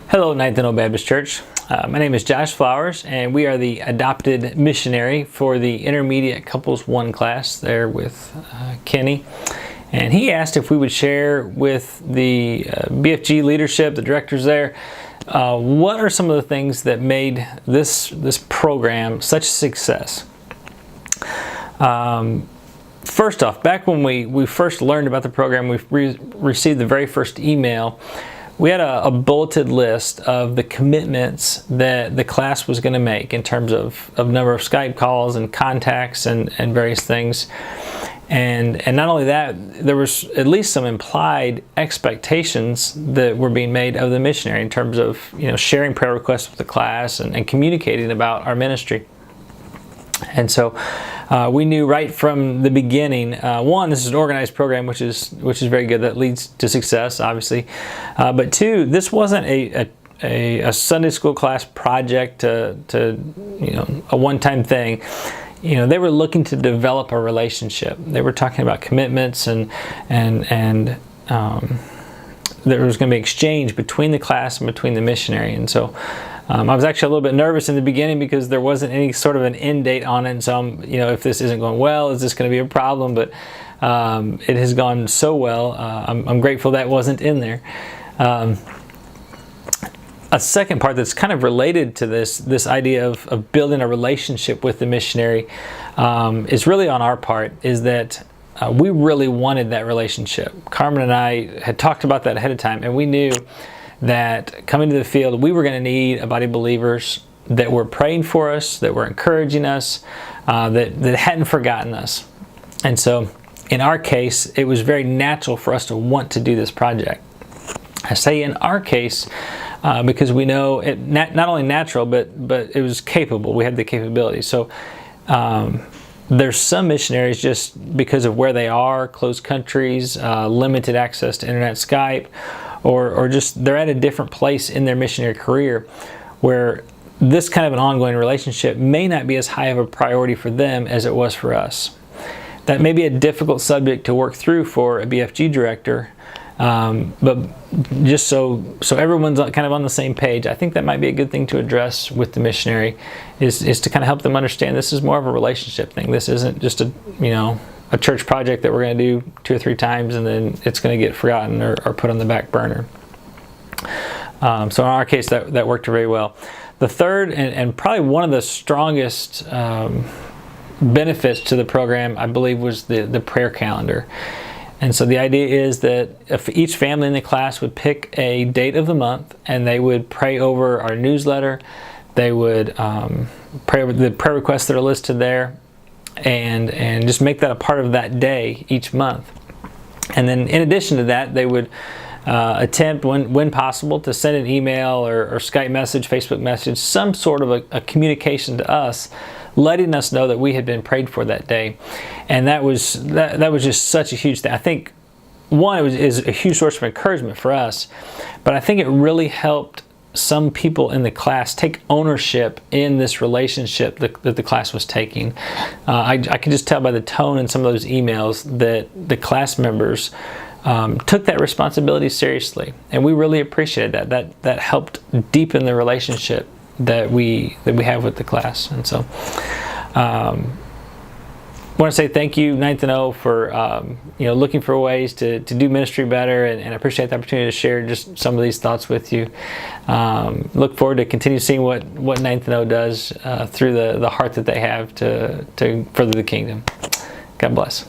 Hello, Ninth and Baptist Church. My name is Josh Flowers, and we are the Adopt-A-Missionary for the Intermediate Couples 1 class there with Kenny. And he asked if we would share with the BFG leadership, the directors there, what are some of the things that made this program such a success. First off, back when we first learned about the program, we received the very first email. We had a bulleted list of the commitments that the class was going to make in terms of number of Skype calls and contacts and various things. And not only that, there was at least some implied expectations that were being made of the missionary in terms of sharing prayer requests with the class and communicating about our ministry. And so we knew right from the beginning, one, this is an organized program, which is very good. That leads to success, obviously. But two, this wasn't a Sunday school class project to a one-time thing. They were looking to develop a relationship. They were talking about commitments and there was going to be exchange between the class and between the missionary. And so I was actually a little bit nervous in the beginning because there wasn't any sort of an end date on it. And so if this isn't going well, is this going to be a problem? But it has gone so well. I'm grateful that wasn't in there. A second part that's kind of related to this idea of building a relationship with the missionary is really on our part, is that we really wanted that relationship. Carmen and I had talked about that ahead of time, and we knew that coming to the field, we were going to need a body of believers that were praying for us, that were encouraging us, that hadn't forgotten us. And so in our case, it was very natural for us to want to do this project. I say in our case because we know it not only natural, but it was capable. We had the capability. So there's some missionaries, just because of where they are, closed countries, limited access to internet, Skype, or just they're at a different place in their missionary career where this kind of an ongoing relationship may not be as high of a priority for them as it was for us. That may be a difficult subject to work through for a BFG director, but just so everyone's kind of on the same page, I think that might be a good thing to address with the missionary, is to kind of help them understand this is more of a relationship thing. This isn't just a church project that we're going to do 2 or 3 times and then it's going to get forgotten or put on the back burner. So in our case, that worked very well. The third and probably one of the strongest benefits to the program, I believe, was the prayer calendar. And so the idea is that if each family in the class would pick a date of the month and they would pray over our newsletter, they would pray over the prayer requests that are listed there, and just make that a part of that day each month. And then in addition to that, they would attempt, when possible, to send an email or Skype message, Facebook message, some sort of a communication to us, letting us know that we had been prayed for that day. And that was just such a huge thing. I think, one, is a huge source of encouragement for us, but I think it really helped some people in the class take ownership in this relationship that the class was taking. I could just tell by the tone in some of those emails that the class members took that responsibility seriously, and we really appreciated that. That helped deepen the relationship that we have with the class. And so I want to say thank you, Ninth and O, for looking for ways to do ministry better, and I appreciate the opportunity to share just some of these thoughts with you. Look forward to continue seeing what Ninth and O does through the heart that they have to further the kingdom. God bless.